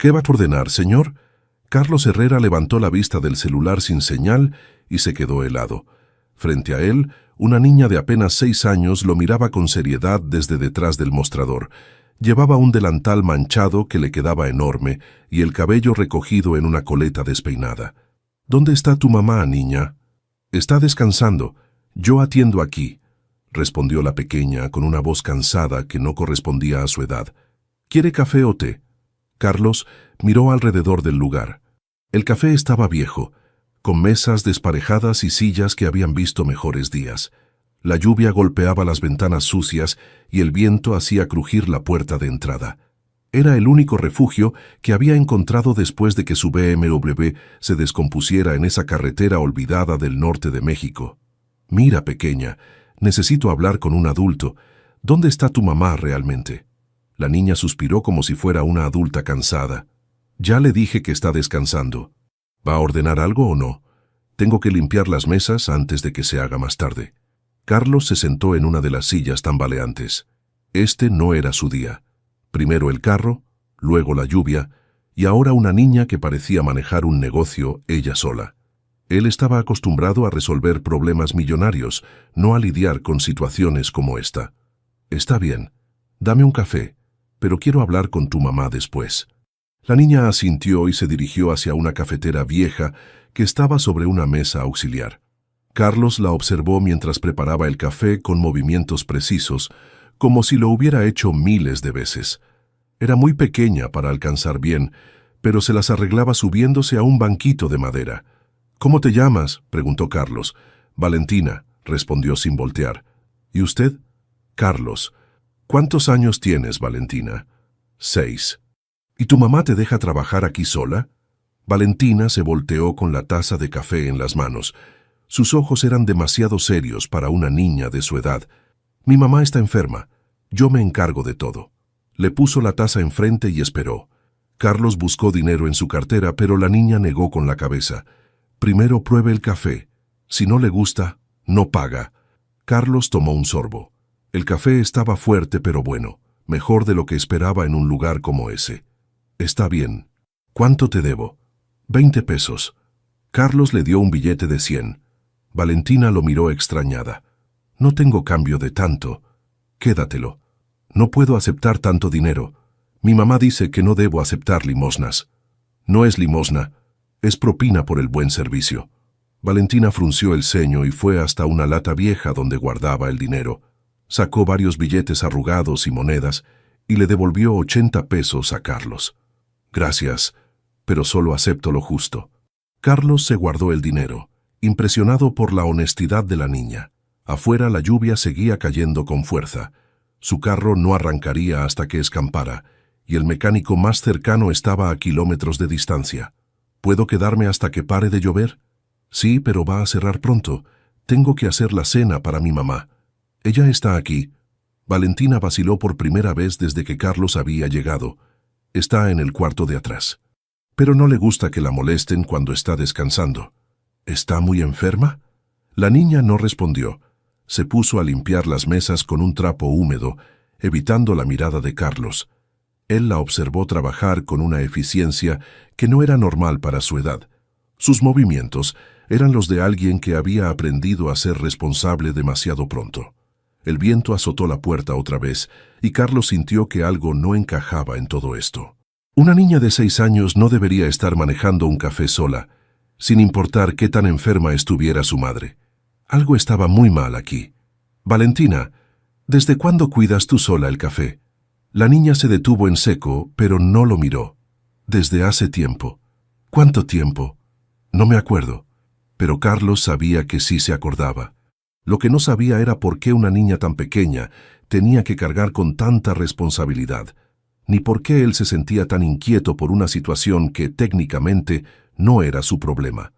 ¿Qué va a ordenar, señor? Carlos Herrera levantó la vista del celular sin señal y se quedó helado. Frente a él, una niña de apenas 6 años lo miraba con seriedad desde detrás del mostrador. Llevaba un delantal manchado que le quedaba enorme y el cabello recogido en una coleta despeinada. ¿Dónde está tu mamá, niña? Está descansando. Yo atiendo aquí, respondió la pequeña con una voz cansada que no correspondía a su edad. ¿Quiere café o té? Carlos miró alrededor del lugar. El café estaba viejo, con mesas desparejadas y sillas que habían visto mejores días. La lluvia golpeaba las ventanas sucias y el viento hacía crujir la puerta de entrada. Era el único refugio que había encontrado después de que su BMW se descompusiera en esa carretera olvidada del norte de México. Mira, pequeña, necesito hablar con un adulto. ¿Dónde está tu mamá realmente? La niña suspiró como si fuera una adulta cansada. Ya le dije que está descansando. ¿Va a ordenar algo o no? Tengo que limpiar las mesas antes de que se haga más tarde. Carlos se sentó en una de las sillas tambaleantes. Este no era su día. Primero el carro, luego la lluvia, y ahora una niña que parecía manejar un negocio ella sola. Él estaba acostumbrado a resolver problemas millonarios, no a lidiar con situaciones como esta. Está bien, dame un café, pero quiero hablar con tu mamá después. La niña asintió y se dirigió hacia una cafetera vieja que estaba sobre una mesa auxiliar. Carlos la observó mientras preparaba el café con movimientos precisos, como si lo hubiera hecho miles de veces. Era muy pequeña para alcanzar bien, pero se las arreglaba subiéndose a un banquito de madera. ¿Cómo te llamas?, preguntó Carlos. Valentina, respondió sin voltear. ¿Y usted? Carlos. ¿Cuántos años tienes, Valentina? 6. ¿Y tu mamá te deja trabajar aquí sola? Valentina se volteó con la taza de café en las manos. Sus ojos eran demasiado serios para una niña de su edad. Mi mamá está enferma. Yo me encargo de todo. Le puso la taza enfrente y esperó. Carlos buscó dinero en su cartera, pero la niña negó con la cabeza. Primero pruebe el café. Si no le gusta, no paga. Carlos tomó un sorbo. El café estaba fuerte pero bueno, mejor de lo que esperaba en un lugar como ese. Está bien. ¿Cuánto te debo? 20 pesos. Carlos le dio un billete de 100. Valentina lo miró extrañada. No tengo cambio de tanto. Quédatelo. No puedo aceptar tanto dinero. Mi mamá dice que no debo aceptar limosnas. No es limosna, es propina por el buen servicio. Valentina frunció el ceño y fue hasta una lata vieja donde guardaba el dinero. Sacó varios billetes arrugados y monedas y le devolvió 80 pesos a Carlos. Gracias, pero solo acepto lo justo. Carlos se guardó el dinero, impresionado por la honestidad de la niña. Afuera la lluvia seguía cayendo con fuerza. Su carro no arrancaría hasta que escampara, y el mecánico más cercano estaba a kilómetros de distancia. ¿Puedo quedarme hasta que pare de llover? Sí, pero va a cerrar pronto. Tengo que hacer la cena para mi mamá. Ella está aquí. Valentina vaciló por primera vez desde que Carlos había llegado. Está en el cuarto de atrás. Pero no le gusta que la molesten cuando está descansando. ¿Está muy enferma? La niña no respondió. Se puso a limpiar las mesas con un trapo húmedo, evitando la mirada de Carlos. Él la observó trabajar con una eficiencia que no era normal para su edad. Sus movimientos eran los de alguien que había aprendido a ser responsable demasiado pronto. El viento azotó la puerta otra vez y Carlos sintió que algo no encajaba en todo esto. Una niña de 6 años no debería estar manejando un café sola, sin importar qué tan enferma estuviera su madre. Algo estaba muy mal aquí. Valentina, ¿desde cuándo cuidas tú sola el café? La niña se detuvo en seco, pero no lo miró. Desde hace tiempo. ¿Cuánto tiempo? No me acuerdo. Pero Carlos sabía que sí se acordaba. Lo que no sabía era por qué una niña tan pequeña tenía que cargar con tanta responsabilidad, ni por qué él se sentía tan inquieto por una situación que técnicamente no era su problema.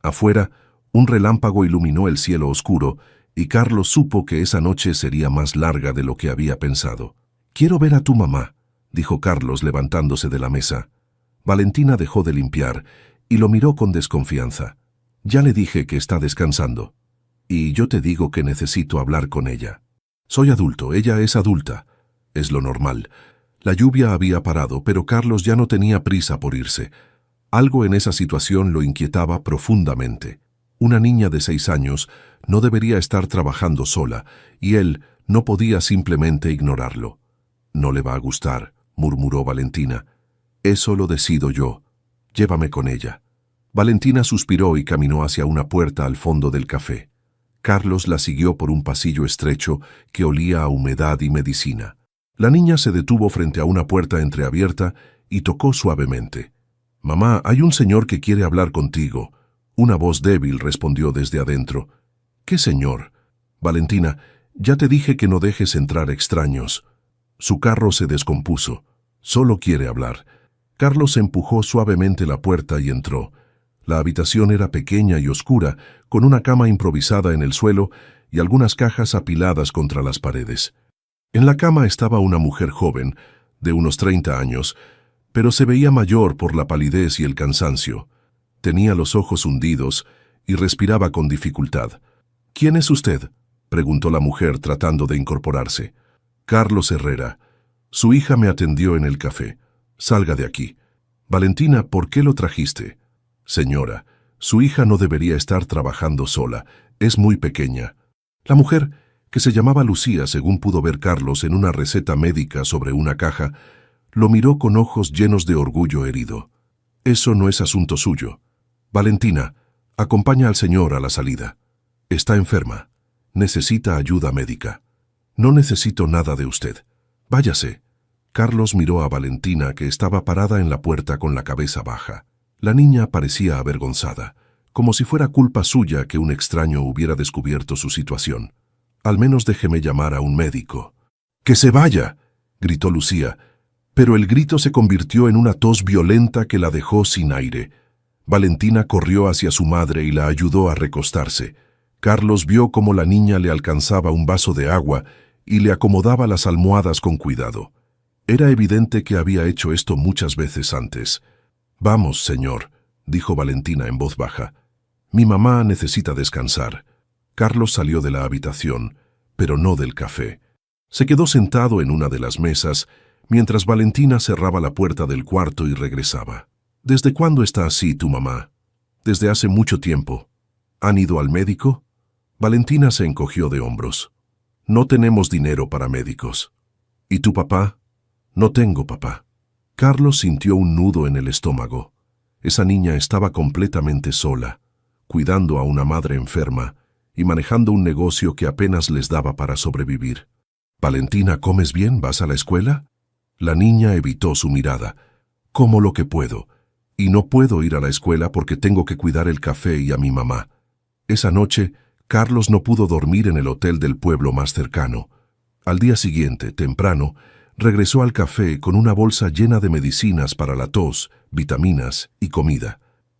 Afuera, un relámpago iluminó el cielo oscuro y Carlos supo que esa noche sería más larga de lo que había pensado. «Quiero ver a tu mamá», dijo Carlos levantándose de la mesa. Valentina dejó de limpiar y lo miró con desconfianza. «Ya le dije que está descansando. Y yo te digo que necesito hablar con ella. Soy adulto, ella es adulta. Es lo normal. La lluvia había parado, pero Carlos ya no tenía prisa por irse. Algo en esa situación lo inquietaba profundamente. Una niña de 6 años no debería estar trabajando sola, y él no podía simplemente ignorarlo. «No le va a gustar», murmuró Valentina. «Eso lo decido yo. Llévame con ella». Valentina suspiró y caminó hacia una puerta al fondo del café. Carlos la siguió por un pasillo estrecho que olía a humedad y medicina. La niña se detuvo frente a una puerta entreabierta y tocó suavemente. «Mamá, hay un señor que quiere hablar contigo». Una voz débil respondió desde adentro. «¿Qué señor?» «Valentina, ya te dije que no dejes entrar extraños». Su carro se descompuso. «Solo quiere hablar». Carlos empujó suavemente la puerta y entró. La habitación era pequeña y oscura, con una cama improvisada en el suelo y algunas cajas apiladas contra las paredes. En la cama estaba una mujer joven, de unos 30 años, pero se veía mayor por la palidez y el cansancio. Tenía los ojos hundidos y respiraba con dificultad. «¿Quién es usted?», preguntó la mujer tratando de incorporarse. «Carlos Herrera. Su hija me atendió en el café. Salga de aquí». «Valentina, ¿por qué lo trajiste?» «Señora, su hija no debería estar trabajando sola. Es muy pequeña». La mujer, que se llamaba Lucía según pudo ver Carlos en una receta médica sobre una caja, lo miró con ojos llenos de orgullo herido. «Eso no es asunto suyo. Valentina, acompaña al señor a la salida. Está enferma. Necesita ayuda médica». «No necesito nada de usted. Váyase». Carlos miró a Valentina, que estaba parada en la puerta con la cabeza baja. La niña parecía avergonzada, como si fuera culpa suya que un extraño hubiera descubierto su situación. «Al menos déjeme llamar a un médico». «¡Que se vaya!», gritó Lucía, pero el grito se convirtió en una tos violenta que la dejó sin aire. Valentina corrió hacia su madre y la ayudó a recostarse. Carlos vio cómo la niña le alcanzaba un vaso de agua y le acomodaba las almohadas con cuidado. Era evidente que había hecho esto muchas veces antes. «Vamos, señor», dijo Valentina en voz baja. «Mi mamá necesita descansar». Carlos salió de la habitación, pero no del café. Se quedó sentado en una de las mesas, mientras Valentina cerraba la puerta del cuarto y regresaba. «¿Desde cuándo está así tu mamá?» «Desde hace mucho tiempo». «¿Han ido al médico?» Valentina se encogió de hombros. «No tenemos dinero para médicos». «¿Y tu papá?» «No tengo papá». Carlos sintió un nudo en el estómago. Esa niña estaba completamente sola, cuidando a una madre enferma y manejando un negocio que apenas les daba para sobrevivir. «Valentina, ¿comes bien? ¿Vas a la escuela?» La niña evitó su mirada. «Como lo que puedo. Y no puedo ir a la escuela porque tengo que cuidar el café y a mi mamá». Esa noche, Carlos no pudo dormir en el hotel del pueblo más cercano. Al día siguiente, temprano, regresó al café con una bolsa llena de medicinas para la tos, vitaminas y comida.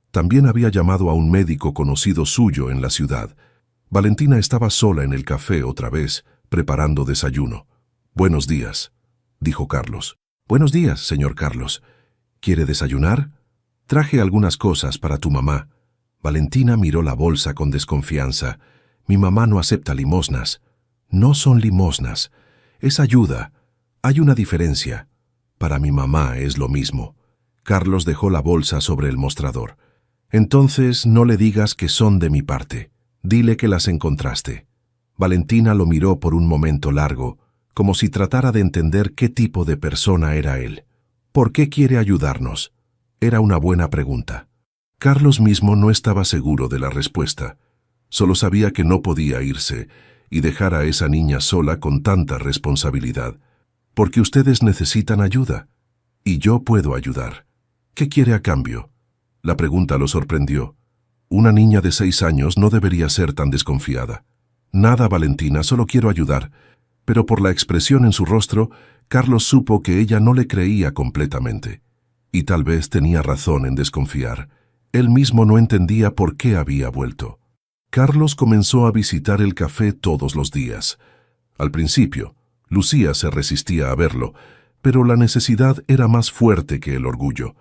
También había llamado a un médico conocido suyo en la ciudad. Valentina estaba sola en el café otra vez, preparando desayuno. «Buenos días», dijo Carlos. «Buenos días, señor Carlos. ¿Quiere desayunar? Traje algunas cosas para tu mamá». Valentina miró la bolsa con desconfianza. «Mi mamá no acepta limosnas». «No son limosnas. Es ayuda. Hay una diferencia. Para mi mamá es lo mismo». Carlos dejó la bolsa sobre el mostrador. «Entonces no le digas que son de mi parte. Dile que las encontraste». Valentina lo miró por un momento largo, como si tratara de entender qué tipo de persona era él. ¿Por qué quiere ayudarnos? Era una buena pregunta. Carlos mismo no estaba seguro de la respuesta. Solo sabía que no podía irse y dejar a esa niña sola con tanta responsabilidad. «Porque ustedes necesitan ayuda, y yo puedo ayudar. ¿Qué quiere a cambio?» La pregunta lo sorprendió. Una niña de 6 años no debería ser tan desconfiada. «Nada, Valentina, solo quiero ayudar». Pero por la expresión en su rostro, Carlos supo que ella no le creía completamente. Y tal vez tenía razón en desconfiar. Él mismo no entendía por qué había vuelto. Carlos comenzó a visitar el café todos los días. Al principio, Lucía se resistía a verlo, pero la necesidad era más fuerte que el orgullo.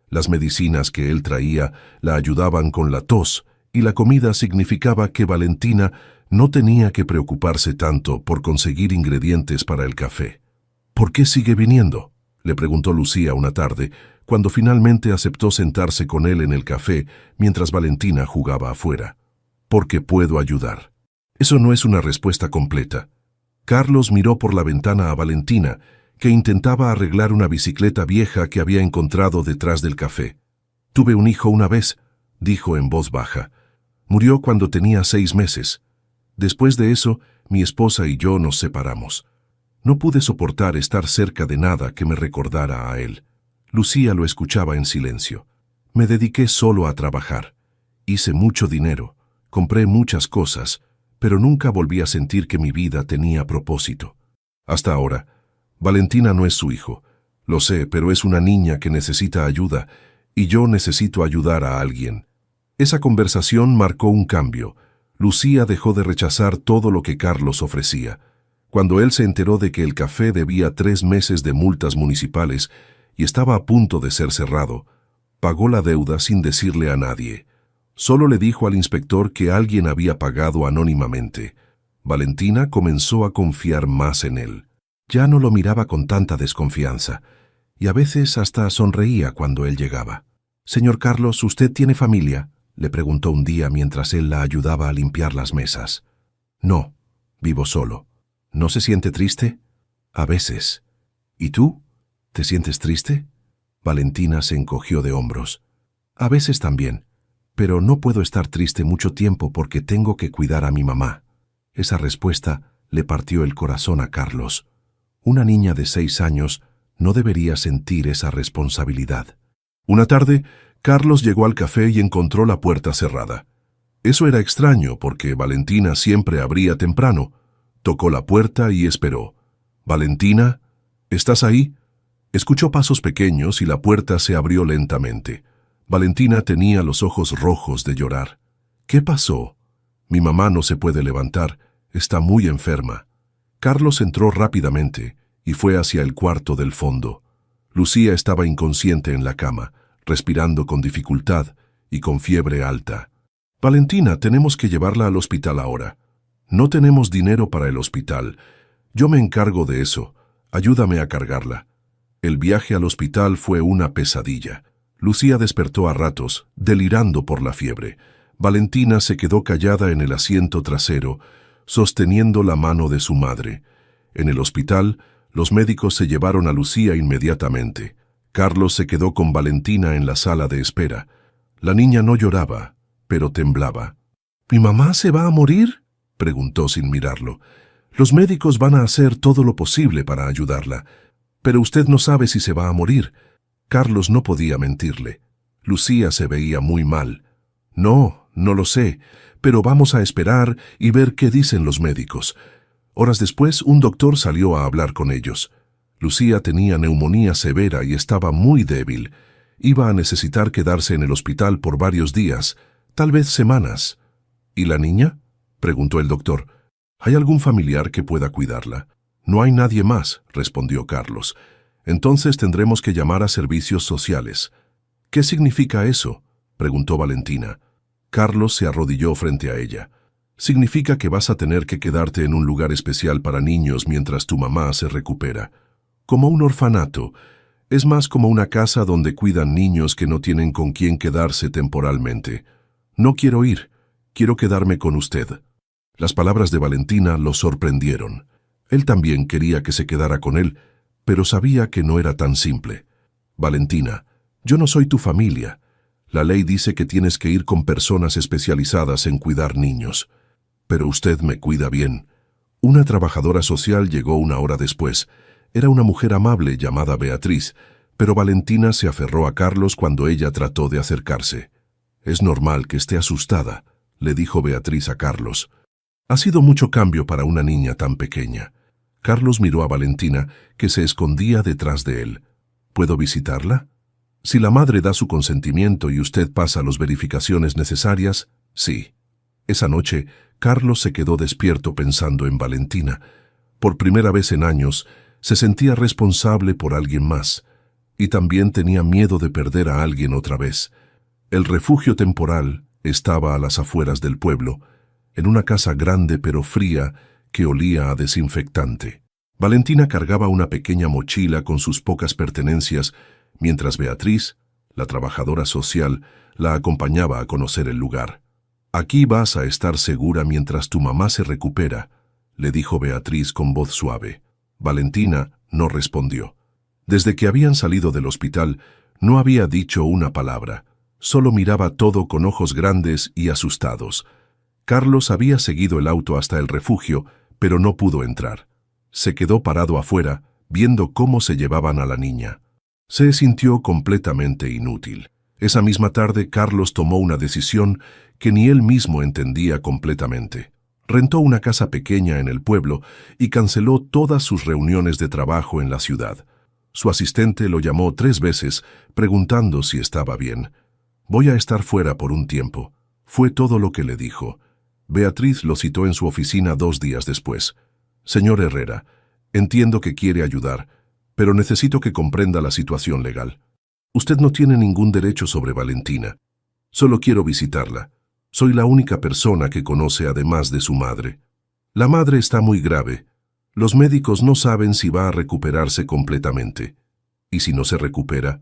Las medicinas que él traía la ayudaban con la tos, y la comida significaba que Valentina no tenía que preocuparse tanto por conseguir ingredientes para el café. «¿Por qué sigue viniendo?», le preguntó Lucía una tarde, cuando finalmente aceptó sentarse con él en el café mientras Valentina jugaba afuera. Porque puedo ayudar. Eso no es una respuesta completa. Carlos miró por la ventana a Valentina, que intentaba arreglar una bicicleta vieja que había encontrado detrás del café. Tuve un hijo una vez, dijo en voz baja. Murió cuando tenía 6 meses. Después de eso, mi esposa y yo nos separamos. No pude soportar estar cerca de nada que me recordara a él. Lucía lo escuchaba en silencio. Me dediqué solo a trabajar. Hice mucho dinero, compré muchas cosas, pero nunca volví a sentir que mi vida tenía propósito. Hasta ahora, Valentina no es su hijo. Lo sé, pero es una niña que necesita ayuda, y yo necesito ayudar a alguien. Esa conversación marcó un cambio. Lucía dejó de rechazar todo lo que Carlos ofrecía. Cuando él se enteró de que el café debía 3 meses de multas municipales y estaba a punto de ser cerrado, pagó la deuda sin decirle a nadie. Solo le dijo al inspector que alguien había pagado anónimamente. Valentina comenzó a confiar más en él. Ya no lo miraba con tanta desconfianza, y a veces hasta sonreía cuando él llegaba. «Señor Carlos, ¿usted tiene familia?», le preguntó un día mientras él la ayudaba a limpiar las mesas. «No, vivo solo». «¿No se siente triste?» «A veces». «¿Y tú? ¿Te sientes triste?» Valentina se encogió de hombros. «A veces también, pero no puedo estar triste mucho tiempo porque tengo que cuidar a mi mamá». Esa respuesta le partió el corazón a Carlos. Una niña de 6 años no debería sentir esa responsabilidad. Una tarde, Carlos llegó al café y encontró la puerta cerrada. Eso era extraño porque Valentina siempre abría temprano. Tocó la puerta y esperó. «Valentina, ¿estás ahí?» Escuchó pasos pequeños y la puerta se abrió lentamente. Valentina tenía los ojos rojos de llorar. «¿Qué pasó?» «Mi mamá no se puede levantar. Está muy enferma». Carlos entró rápidamente y fue hacia el cuarto del fondo. Lucía estaba inconsciente en la cama, respirando con dificultad y con fiebre alta. «Valentina, tenemos que llevarla al hospital ahora». «No tenemos dinero para el hospital. Yo me encargo de eso. Ayúdame a cargarla». El viaje al hospital fue una pesadilla. Lucía despertó a ratos, delirando por la fiebre. Valentina se quedó callada en el asiento trasero, sosteniendo la mano de su madre. En el hospital, los médicos se llevaron a Lucía inmediatamente. Carlos se quedó con Valentina en la sala de espera. La niña no lloraba, pero temblaba. «¿Mi mamá se va a morir?», preguntó sin mirarlo. «Los médicos van a hacer todo lo posible para ayudarla, pero usted no sabe si se va a morir». Carlos no podía mentirle. Lucía se veía muy mal. «No, no lo sé, pero vamos a esperar y ver qué dicen los médicos». Horas después, un doctor salió a hablar con ellos. Lucía tenía neumonía severa y estaba muy débil. Iba a necesitar quedarse en el hospital por varios días, tal vez semanas. «¿Y la niña?», preguntó el doctor. «¿Hay algún familiar que pueda cuidarla?» «No hay nadie más», respondió Carlos. «Entonces tendremos que llamar a servicios sociales». «¿Qué significa eso?», preguntó Valentina. Carlos se arrodilló frente a ella. «Significa que vas a tener que quedarte en un lugar especial para niños mientras tu mamá se recupera. Como un orfanato. Es más como una casa donde cuidan niños que no tienen con quién quedarse temporalmente. No quiero ir. Quiero quedarme con usted». Las palabras de Valentina lo sorprendieron. Él también quería que se quedara con él, pero sabía que no era tan simple. «Valentina, yo no soy tu familia. La ley dice que tienes que ir con personas especializadas en cuidar niños. Pero usted me cuida bien». Una trabajadora social llegó 1 hora después. Era una mujer amable llamada Beatriz, pero Valentina se aferró a Carlos cuando ella trató de acercarse. «Es normal que esté asustada», le dijo Beatriz a Carlos. «Ha sido mucho cambio para una niña tan pequeña». Carlos miró a Valentina, que se escondía detrás de él. «¿Puedo visitarla?» «Si la madre da su consentimiento y usted pasa las verificaciones necesarias, sí». Esa noche, Carlos se quedó despierto pensando en Valentina. Por primera vez en años, se sentía responsable por alguien más, y también tenía miedo de perder a alguien otra vez. El refugio temporal estaba a las afueras del pueblo, en una casa grande pero fría que olía a desinfectante. Valentina cargaba una pequeña mochila con sus pocas pertenencias, mientras Beatriz, la trabajadora social, la acompañaba a conocer el lugar. «Aquí vas a estar segura mientras tu mamá se recupera», le dijo Beatriz con voz suave. Valentina no respondió. Desde que habían salido del hospital, no había dicho una palabra. Solo miraba todo con ojos grandes y asustados. Carlos había seguido el auto hasta el refugio, pero no pudo entrar. Se quedó parado afuera, viendo cómo se llevaban a la niña. Se sintió completamente inútil. Esa misma tarde, Carlos tomó una decisión que ni él mismo entendía completamente. Rentó una casa pequeña en el pueblo y canceló todas sus reuniones de trabajo en la ciudad. Su asistente lo llamó 3 veces, preguntando si estaba bien. «Voy a estar fuera por un tiempo», fue todo lo que le dijo. Beatriz lo citó en su oficina 2 días después. «Señor Herrera, entiendo que quiere ayudar, pero necesito que comprenda la situación legal. Usted no tiene ningún derecho sobre Valentina. Solo quiero visitarla. Soy la única persona que conoce además de su madre. La madre está muy grave. Los médicos no saben si va a recuperarse completamente. ¿Y si no se recupera?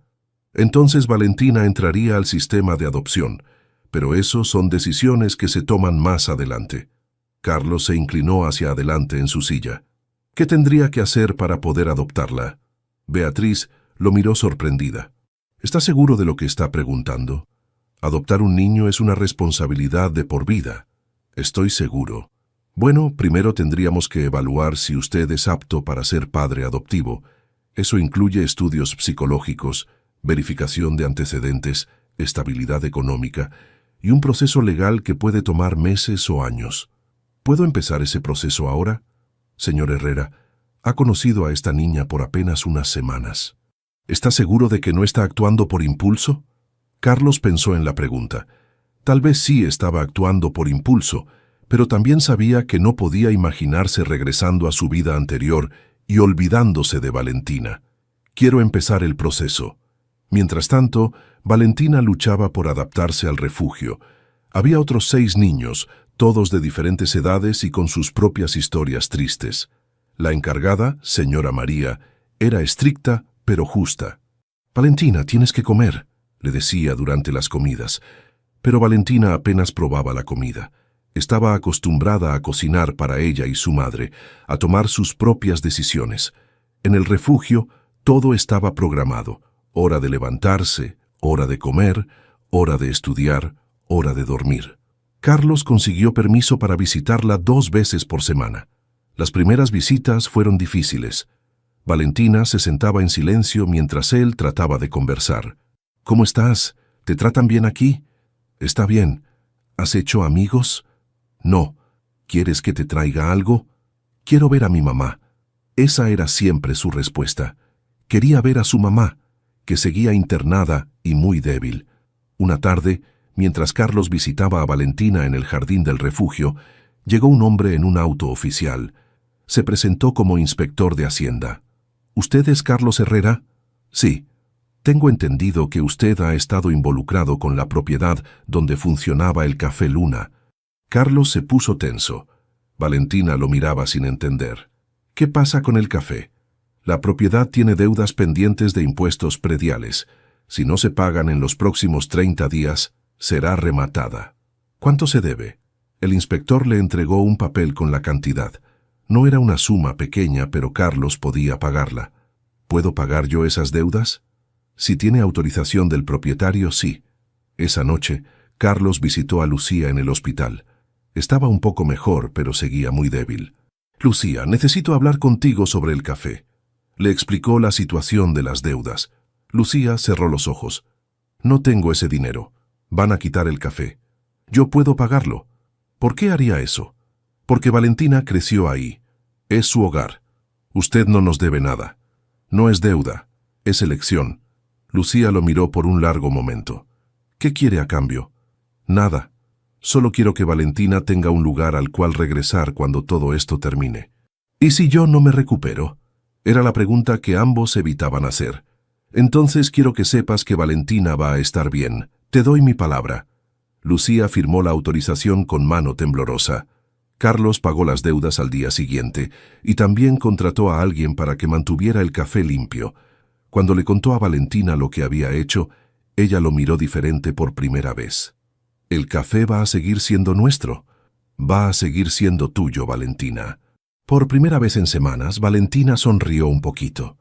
Entonces Valentina entraría al sistema de adopción, pero eso son decisiones que se toman más adelante». Carlos se inclinó hacia adelante en su silla. «¿Qué tendría que hacer para poder adoptarla?» Beatriz lo miró sorprendida. «¿Está seguro de lo que está preguntando? Adoptar un niño es una responsabilidad de por vida». «Estoy seguro». «Bueno, primero tendríamos que evaluar si usted es apto para ser padre adoptivo. Eso incluye estudios psicológicos, verificación de antecedentes, estabilidad económica y un proceso legal que puede tomar meses o años. ¿Puedo empezar ese proceso ahora?» «Señor Herrera, ha conocido a esta niña por apenas unas semanas. ¿Está seguro de que no está actuando por impulso?» Carlos pensó en la pregunta. Tal vez sí estaba actuando por impulso, pero también sabía que no podía imaginarse regresando a su vida anterior y olvidándose de Valentina. «Quiero empezar el proceso». Mientras tanto, Valentina luchaba por adaptarse al refugio. Había otros 6 niños, todos de diferentes edades y con sus propias historias tristes. La encargada, señora María, era estricta pero justa. «Valentina, tienes que comer», le decía durante las comidas. Pero Valentina apenas probaba la comida. Estaba acostumbrada a cocinar para ella y su madre, a tomar sus propias decisiones. En el refugio, todo estaba programado. Hora de levantarse, hora de comer, hora de estudiar, hora de dormir. Carlos consiguió permiso para visitarla 2 veces por semana. Las primeras visitas fueron difíciles. Valentina se sentaba en silencio mientras él trataba de conversar. «¿Cómo estás? ¿Te tratan bien aquí?» «Está bien. ¿Has hecho amigos?» «No. ¿Quieres que te traiga algo?» «Quiero ver a mi mamá». Esa era siempre su respuesta. Quería ver a su mamá, que seguía internada y muy débil. Una tarde, mientras Carlos visitaba a Valentina en el jardín del refugio, llegó un hombre en un auto oficial. Se presentó como inspector de Hacienda. «¿Usted es Carlos Herrera?» «Sí. Tengo entendido que usted ha estado involucrado con la propiedad donde funcionaba el Café Luna». Carlos se puso tenso. Valentina lo miraba sin entender. «¿Qué pasa con el café?» «La propiedad tiene deudas pendientes de impuestos prediales. Si no se pagan en los próximos 30 días, será rematada». «¿Cuánto se debe?» El inspector le entregó un papel con la cantidad. No era una suma pequeña, pero Carlos podía pagarla. «¿Puedo pagar yo esas deudas?» «Si tiene autorización del propietario, sí». Esa noche, Carlos visitó a Lucía en el hospital. Estaba un poco mejor, pero seguía muy débil. «Lucía, necesito hablar contigo sobre el café». Le explicó la situación de las deudas. Lucía cerró los ojos. «No tengo ese dinero. Van a quitar el café. Yo puedo pagarlo». «¿Por qué haría eso?» «Porque Valentina creció ahí. Es su hogar. Usted no nos debe nada. No es deuda, es elección». Lucía lo miró por un largo momento. «¿Qué quiere a cambio?» «Nada. Solo quiero que Valentina tenga un lugar al cual regresar cuando todo esto termine». «¿Y si yo no me recupero?» Era la pregunta que ambos evitaban hacer. «Entonces quiero que sepas que Valentina va a estar bien. Te doy mi palabra». Lucía firmó la autorización con mano temblorosa. Carlos pagó las deudas al día siguiente y también contrató a alguien para que mantuviera el café limpio. Cuando le contó a Valentina lo que había hecho, ella lo miró diferente por primera vez. «El café va a seguir siendo nuestro. Va a seguir siendo tuyo, Valentina». Por primera vez en semanas, Valentina sonrió un poquito.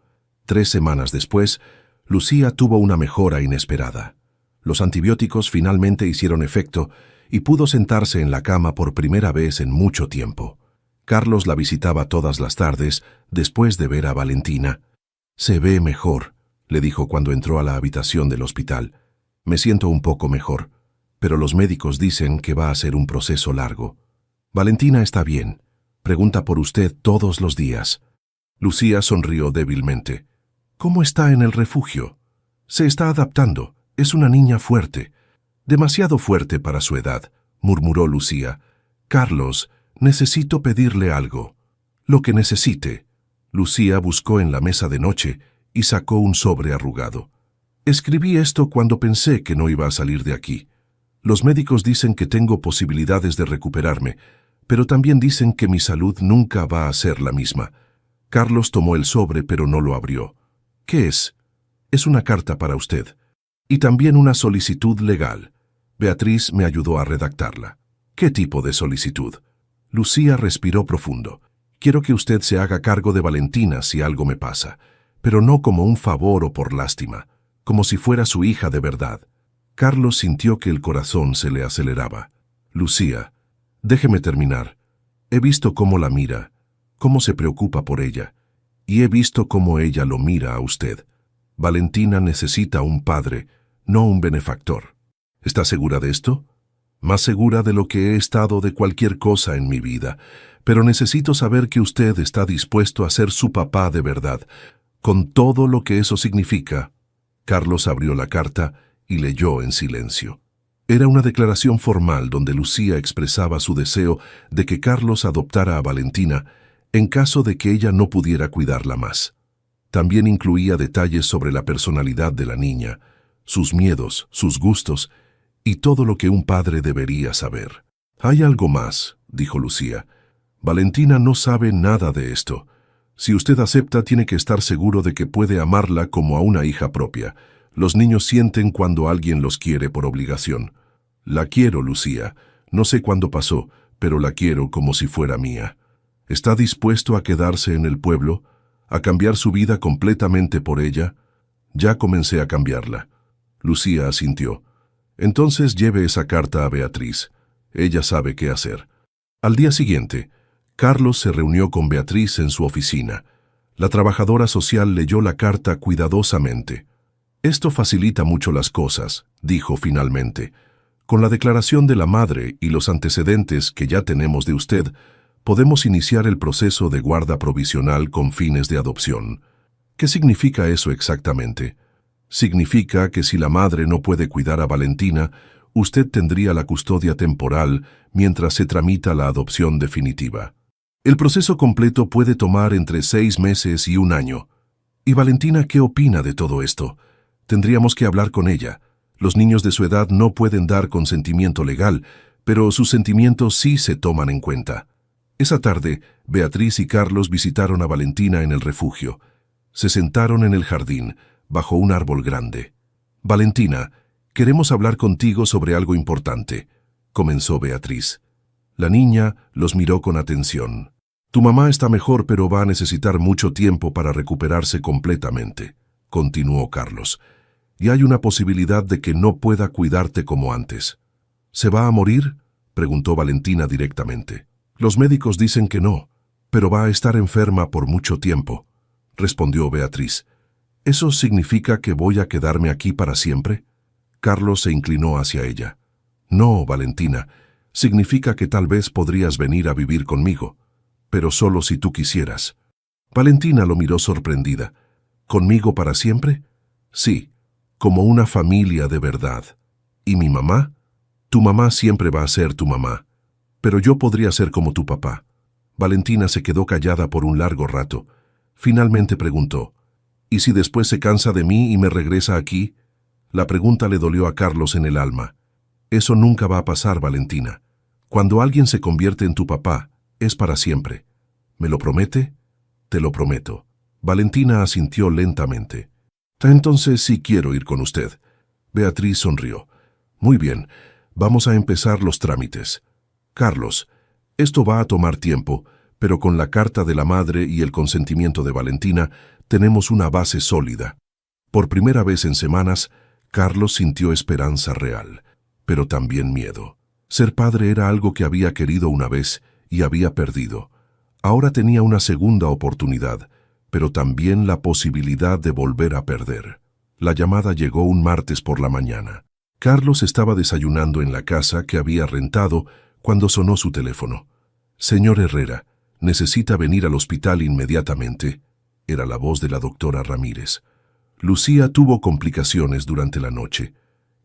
3 semanas después, Lucía tuvo una mejora inesperada. Los antibióticos finalmente hicieron efecto y pudo sentarse en la cama por primera vez en mucho tiempo. Carlos la visitaba todas las tardes después de ver a Valentina. «Se ve mejor», le dijo cuando entró a la habitación del hospital. «Me siento un poco mejor, pero los médicos dicen que va a ser un proceso largo. Valentina está bien. Pregunta por usted todos los días». Lucía sonrió débilmente. «¿Cómo está en el refugio?» «Se está adaptando. Es una niña fuerte». «Demasiado fuerte para su edad», murmuró Lucía. «Carlos, necesito pedirle algo». «Lo que necesite». Lucía buscó en la mesa de noche y sacó un sobre arrugado. «Escribí esto cuando pensé que no iba a salir de aquí. Los médicos dicen que tengo posibilidades de recuperarme, pero también dicen que mi salud nunca va a ser la misma». Carlos tomó el sobre pero no lo abrió. «¿Qué es?» «Es una carta para usted. Y también una solicitud legal. Beatriz me ayudó a redactarla». «¿Qué tipo de solicitud?» Lucía respiró profundo. «Quiero que usted se haga cargo de Valentina si algo me pasa, pero no como un favor o por lástima, como si fuera su hija de verdad». Carlos sintió que el corazón se le aceleraba. «Lucía, déjeme terminar. He visto cómo la mira, cómo se preocupa por ella, y he visto cómo ella lo mira a usted. Valentina necesita un padre, no un benefactor. ¿Está segura de esto?» «Más segura de lo que he estado de cualquier cosa en mi vida, pero necesito saber que usted está dispuesto a ser su papá de verdad, con todo lo que eso significa». Carlos abrió la carta y leyó en silencio. Era una declaración formal donde Lucía expresaba su deseo de que Carlos adoptara a Valentina en caso de que ella no pudiera cuidarla más. También incluía detalles sobre la personalidad de la niña, sus miedos, sus gustos y todo lo que un padre debería saber. «Hay algo más», dijo Lucía. «Valentina no sabe nada de esto. Si usted acepta, tiene que estar seguro de que puede amarla como a una hija propia. Los niños sienten cuando alguien los quiere por obligación. La quiero, Lucía. No sé cuándo pasó, pero la quiero como si fuera mía. ¿Está dispuesto a quedarse en el pueblo? ¿A cambiar su vida completamente por ella?» «Ya comencé a cambiarla». Lucía asintió. «Entonces lleve esa carta a Beatriz. Ella sabe qué hacer». Al día siguiente, Carlos se reunió con Beatriz en su oficina. La trabajadora social leyó la carta cuidadosamente. «Esto facilita mucho las cosas», dijo finalmente. «Con la declaración de la madre y los antecedentes que ya tenemos de usted, podemos iniciar el proceso de guarda provisional con fines de adopción». «¿Qué significa eso exactamente?» «Significa que si la madre no puede cuidar a Valentina, usted tendría la custodia temporal mientras se tramita la adopción definitiva. El proceso completo puede tomar entre 6 meses y 1 año. ¿Y Valentina qué opina de todo esto? Tendríamos que hablar con ella. Los niños de su edad no pueden dar consentimiento legal, pero sus sentimientos sí se toman en cuenta». Esa tarde, Beatriz y Carlos visitaron a Valentina en el refugio. Se sentaron en el jardín, bajo un árbol grande. «Valentina, queremos hablar contigo sobre algo importante», comenzó Beatriz. La niña los miró con atención. «Tu mamá está mejor, pero va a necesitar mucho tiempo para recuperarse completamente», continuó Carlos. «Y hay una posibilidad de que no pueda cuidarte como antes». «¿Se va a morir?», preguntó Valentina directamente. «Los médicos dicen que no, pero va a estar enferma por mucho tiempo», respondió Beatriz. «¿Eso significa que voy a quedarme aquí para siempre?». Carlos se inclinó hacia ella. «No, Valentina, significa que tal vez podrías venir a vivir conmigo, pero solo si tú quisieras». Valentina lo miró sorprendida. «¿Conmigo para siempre?». «Sí, como una familia de verdad». «¿Y mi mamá?». «Tu mamá siempre va a ser tu mamá, pero yo podría ser como tu papá». Valentina se quedó callada por un largo rato. Finalmente preguntó, «¿Y si después se cansa de mí y me regresa aquí?». La pregunta le dolió a Carlos en el alma. «Eso nunca va a pasar, Valentina. Cuando alguien se convierte en tu papá, Es para siempre. ¿Me lo promete? Te lo prometo. Valentina asintió lentamente. Entonces sí quiero ir con usted. Beatriz sonrió. Muy bien, vamos a empezar los trámites. Carlos, esto va a tomar tiempo, pero con la carta de la madre y el consentimiento de Valentina, tenemos una base sólida. Por primera vez en semanas, Carlos sintió esperanza real, pero también miedo. Ser padre era algo que había querido una vez y había perdido. Ahora tenía una segunda oportunidad, pero también la posibilidad de volver a perder. La llamada llegó un martes por la mañana. Carlos estaba desayunando en la casa que había rentado cuando sonó su teléfono. «Señor Herrera, necesita venir al hospital inmediatamente», era la voz de la doctora Ramírez. Lucía tuvo complicaciones durante la noche.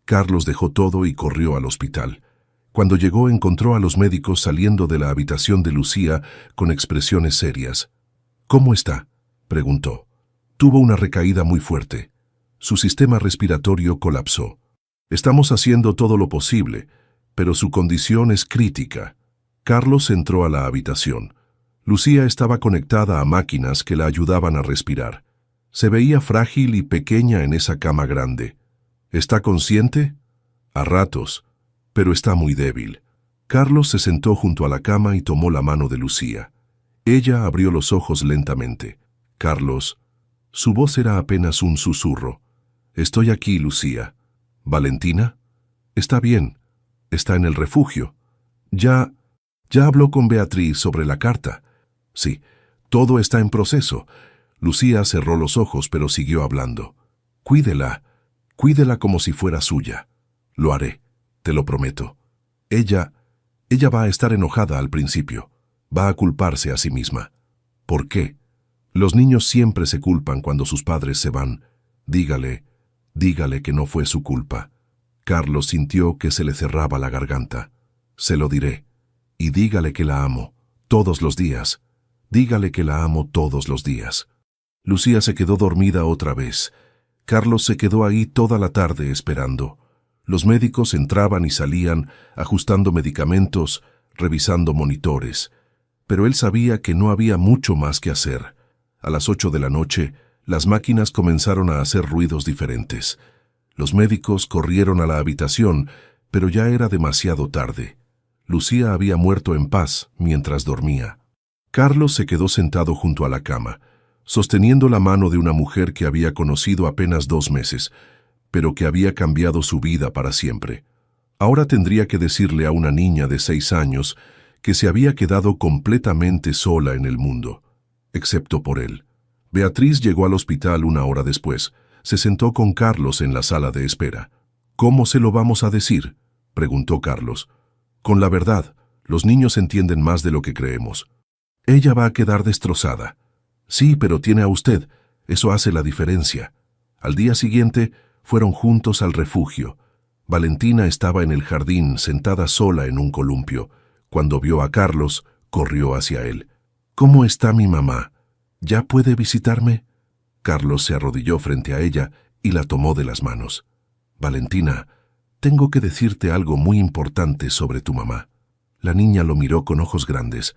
Carlos dejó todo y corrió al hospital. Cuando llegó encontró a los médicos saliendo de la habitación de Lucía con expresiones serias. «¿Cómo está?», preguntó. Tuvo una recaída muy fuerte. Su sistema respiratorio colapsó. «Estamos haciendo todo lo posible, pero su condición es crítica». Carlos entró a la habitación. Lucía estaba conectada a máquinas que la ayudaban a respirar. Se veía frágil y pequeña en esa cama grande. «¿Está consciente?». «A ratos, pero está muy débil». Carlos se sentó junto a la cama y tomó la mano de Lucía. Ella abrió los ojos lentamente. «Carlos». Su voz era apenas un susurro. «Estoy aquí, Lucía». «¿Valentina?». «Está bien. Está en el refugio». «Ya habló con Beatriz sobre la carta». «Sí, todo está en proceso». Lucía cerró los ojos, pero siguió hablando. «Cuídela como si fuera suya». «Lo haré, te lo prometo». Ella va a estar enojada al principio. Va a culparse a sí misma». «¿Por qué?». «Los niños siempre se culpan cuando sus padres se van. Dígale que no fue su culpa». Carlos sintió que se le cerraba la garganta. «Se lo diré. Y dígale que la amo, todos los días. Dígale que la amo todos los días». Lucía se quedó dormida otra vez. Carlos se quedó ahí toda la tarde esperando. Los médicos entraban y salían, ajustando medicamentos, revisando monitores. Pero él sabía que no había mucho más que hacer. A las 8 de la noche, las máquinas comenzaron a hacer ruidos diferentes. Los médicos corrieron a la habitación, pero ya era demasiado tarde. Lucía había muerto en paz mientras dormía. Carlos se quedó sentado junto a la cama, sosteniendo la mano de una mujer que había conocido apenas 2 meses, pero que había cambiado su vida para siempre. Ahora tendría que decirle a una niña de 6 años que se había quedado completamente sola en el mundo, excepto por él. Beatriz llegó al hospital 1 hora después. Se sentó con Carlos en la sala de espera. «¿Cómo se lo vamos a decir?», preguntó Carlos. «Con la verdad, los niños entienden más de lo que creemos». «Ella va a quedar destrozada». «Sí, pero tiene a usted. Eso hace la diferencia». Al día siguiente, fueron juntos al refugio. Valentina estaba en el jardín, sentada sola en un columpio. Cuando vio a Carlos, corrió hacia él. «¿Cómo está mi mamá? ¿Ya puede visitarme?». Carlos se arrodilló frente a ella y la tomó de las manos. «Valentina, tengo que decirte algo muy importante sobre tu mamá». La niña lo miró con ojos grandes.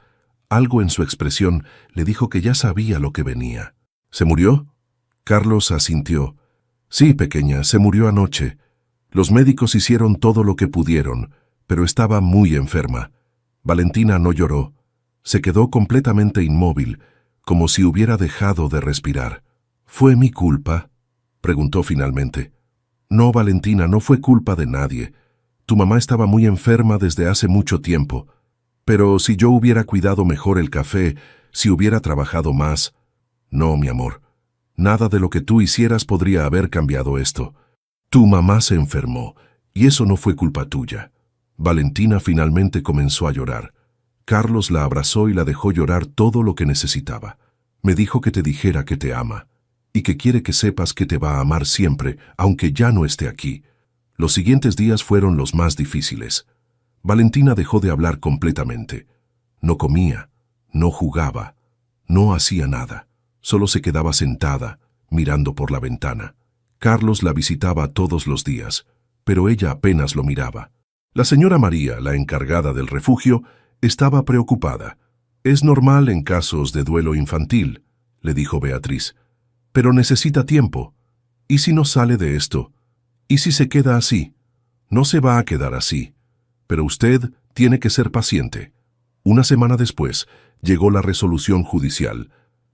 Algo en su expresión le dijo que ya sabía lo que venía. «¿Se murió?». Carlos asintió. «Sí, pequeña, se murió anoche. Los médicos hicieron todo lo que pudieron, pero estaba muy enferma». Valentina no lloró. Se quedó completamente inmóvil, como si hubiera dejado de respirar. «¿Fue mi culpa?», preguntó finalmente. «No, Valentina, no fue culpa de nadie. Tu mamá estaba muy enferma desde hace mucho tiempo. Pero si yo hubiera cuidado mejor el café, si hubiera trabajado más...». «No, mi amor. Nada de lo que tú hicieras podría haber cambiado esto. Tu mamá se enfermó, y eso no fue culpa tuya». Valentina finalmente comenzó a llorar. Carlos la abrazó y la dejó llorar todo lo que necesitaba. «Me dijo que te dijera que te ama, y que quiere que sepas que te va a amar siempre, aunque ya no esté aquí». Los siguientes días fueron los más difíciles. Valentina dejó de hablar completamente. No comía, no jugaba, no hacía nada. Solo se quedaba sentada, mirando por la ventana. Carlos la visitaba todos los días, pero ella apenas lo miraba. La señora María, la encargada del refugio, estaba preocupada. Es normal en casos de duelo infantil, le dijo Beatriz, pero necesita tiempo. ¿Y si no sale de esto? ¿Y si se queda así? No se va a quedar así, pero usted tiene que ser paciente. Una semana después, llegó la resolución judicial.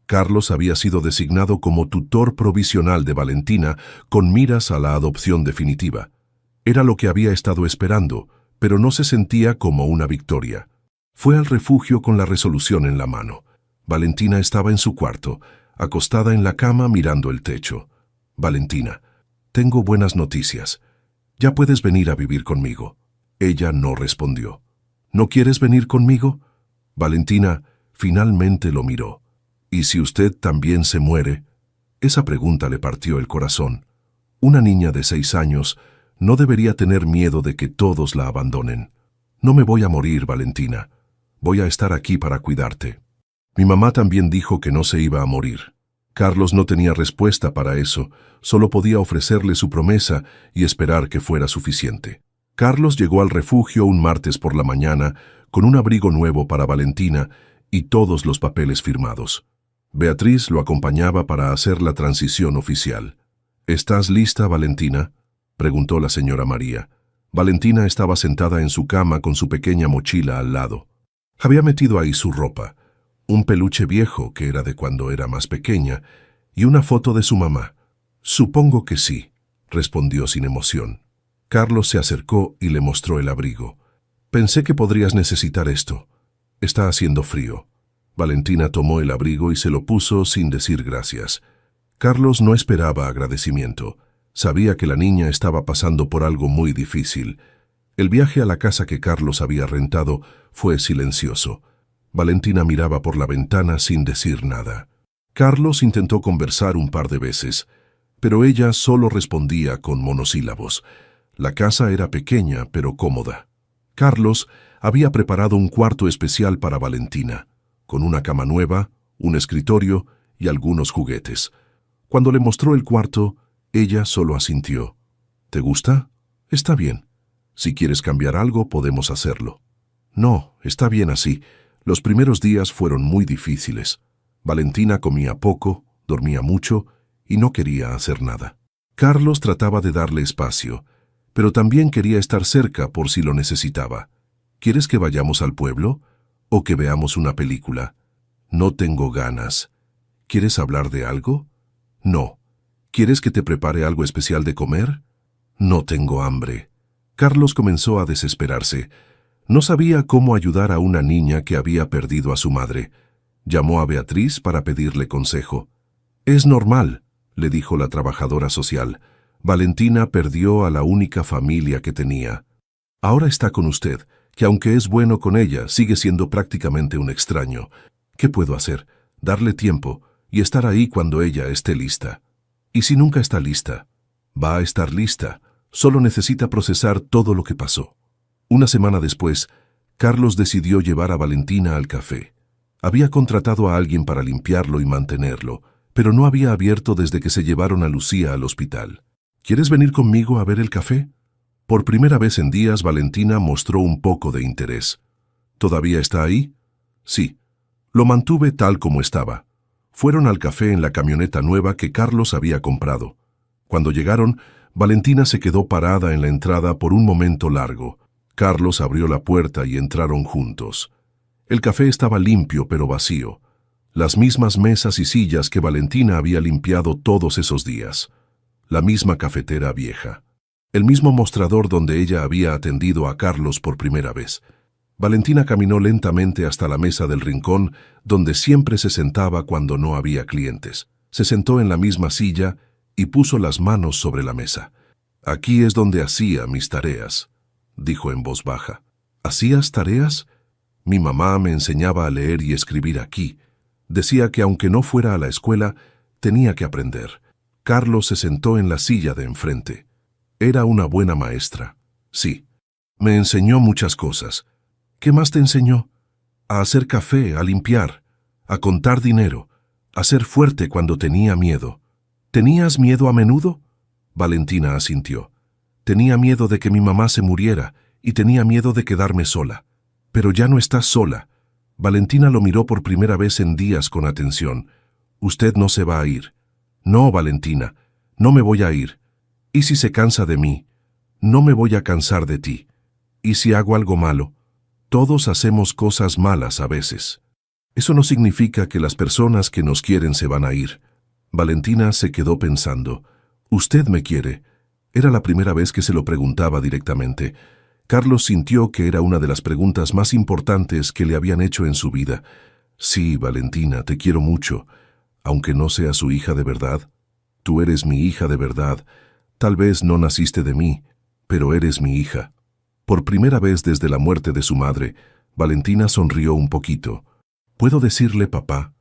Carlos había sido designado como tutor provisional de Valentina con miras a la adopción definitiva. Era lo que había estado esperando, pero no se sentía como una victoria. Fue al refugio con la resolución en la mano. Valentina estaba en su cuarto, acostada en la cama mirando el techo. Valentina, tengo buenas noticias. Ya puedes venir a vivir conmigo. Ella no respondió. ¿No quieres venir conmigo? Valentina finalmente lo miró. ¿Y si usted también se muere? Esa pregunta le partió el corazón. Una niña de 6 años no debería tener miedo de que todos la abandonen. No me voy a morir, Valentina. Voy a estar aquí para cuidarte. Mi mamá también dijo que no se iba a morir. Carlos no tenía respuesta para eso, solo podía ofrecerle su promesa y esperar que fuera suficiente. Carlos llegó al refugio un martes por la mañana con un abrigo nuevo para Valentina y todos los papeles firmados. Beatriz lo acompañaba para hacer la transición oficial. ¿Estás lista, Valentina?, preguntó la señora María. Valentina estaba sentada en su cama con su pequeña mochila al lado. Había metido ahí su ropa, un peluche viejo que era de cuando era más pequeña y una foto de su mamá. Supongo que sí, respondió sin emoción. Carlos se acercó y le mostró el abrigo. Pensé que podrías necesitar esto. Está haciendo frío. Valentina tomó el abrigo y se lo puso sin decir gracias. Carlos no esperaba agradecimiento. Sabía que la niña estaba pasando por algo muy difícil. El viaje a la casa que Carlos había rentado fue silencioso. Valentina miraba por la ventana sin decir nada. Carlos intentó conversar un par de veces, pero ella solo respondía con monosílabos. La casa era pequeña pero cómoda. Carlos había preparado un cuarto especial para Valentina, con una cama nueva, un escritorio y algunos juguetes. Cuando le mostró el cuarto, ella solo asintió. ¿Te gusta? Está bien. Si quieres cambiar algo, podemos hacerlo. No, está bien así. Los primeros días fueron muy difíciles. Valentina comía poco, dormía mucho y no quería hacer nada. Carlos trataba de darle espacio, pero también quería estar cerca por si lo necesitaba. ¿Quieres que vayamos al pueblo? ¿O que veamos una película? No tengo ganas. ¿Quieres hablar de algo? No. ¿Quieres que te prepare algo especial de comer? No tengo hambre. Carlos comenzó a desesperarse. No sabía cómo ayudar a una niña que había perdido a su madre. Llamó a Beatriz para pedirle consejo. «Es normal», le dijo la trabajadora social. «Valentina perdió a la única familia que tenía. Ahora está con usted, que aunque es bueno con ella, sigue siendo prácticamente un extraño. ¿Qué puedo hacer? Darle tiempo y estar ahí cuando ella esté lista. Y si nunca está lista, va a estar lista. Solo necesita procesar todo lo que pasó». Una semana después, Carlos decidió llevar a Valentina al café. Había contratado a alguien para limpiarlo y mantenerlo, pero no había abierto desde que se llevaron a Lucía al hospital. ¿Quieres venir conmigo a ver el café? Por primera vez en días, Valentina mostró un poco de interés. ¿Todavía está ahí? Sí. Lo mantuve tal como estaba. Fueron al café en la camioneta nueva que Carlos había comprado. Cuando llegaron, Valentina se quedó parada en la entrada por un momento largo. Carlos abrió la puerta y entraron juntos. El café estaba limpio pero vacío. Las mismas mesas y sillas que Valentina había limpiado todos esos días. La misma cafetera vieja. El mismo mostrador donde ella había atendido a Carlos por primera vez. Valentina caminó lentamente hasta la mesa del rincón donde siempre se sentaba cuando no había clientes. Se sentó en la misma silla y puso las manos sobre la mesa. «Aquí es donde hacía mis tareas», dijo en voz baja. «¿Hacías tareas? Mi mamá me enseñaba a leer y escribir aquí. Decía que aunque no fuera a la escuela, tenía que aprender». Carlos se sentó en la silla de enfrente. Era una buena maestra. Sí. Me enseñó muchas cosas. ¿Qué más te enseñó? A hacer café, a limpiar, a contar dinero, a ser fuerte cuando tenía miedo. ¿Tenías miedo a menudo? Valentina asintió. Tenía miedo de que mi mamá se muriera y tenía miedo de quedarme sola. Pero ya no estás sola. Valentina lo miró por primera vez en días con atención. «Usted no se va a ir». «No, Valentina, no me voy a ir. ¿Y si se cansa de mí?» «No me voy a cansar de ti. ¿Y si hago algo malo?» «Todos hacemos cosas malas a veces. Eso no significa que las personas que nos quieren se van a ir». Valentina se quedó pensando. «¿Usted me quiere?» Era la primera vez que se lo preguntaba directamente. Carlos sintió que era una de las preguntas más importantes que le habían hecho en su vida. «Sí, Valentina, te quiero mucho. Aunque no sea su hija de verdad. Tú eres mi hija de verdad. Tal vez no naciste de mí, pero eres mi hija». Por primera vez desde la muerte de su madre, Valentina sonrió un poquito. «¿Puedo decirle papá?»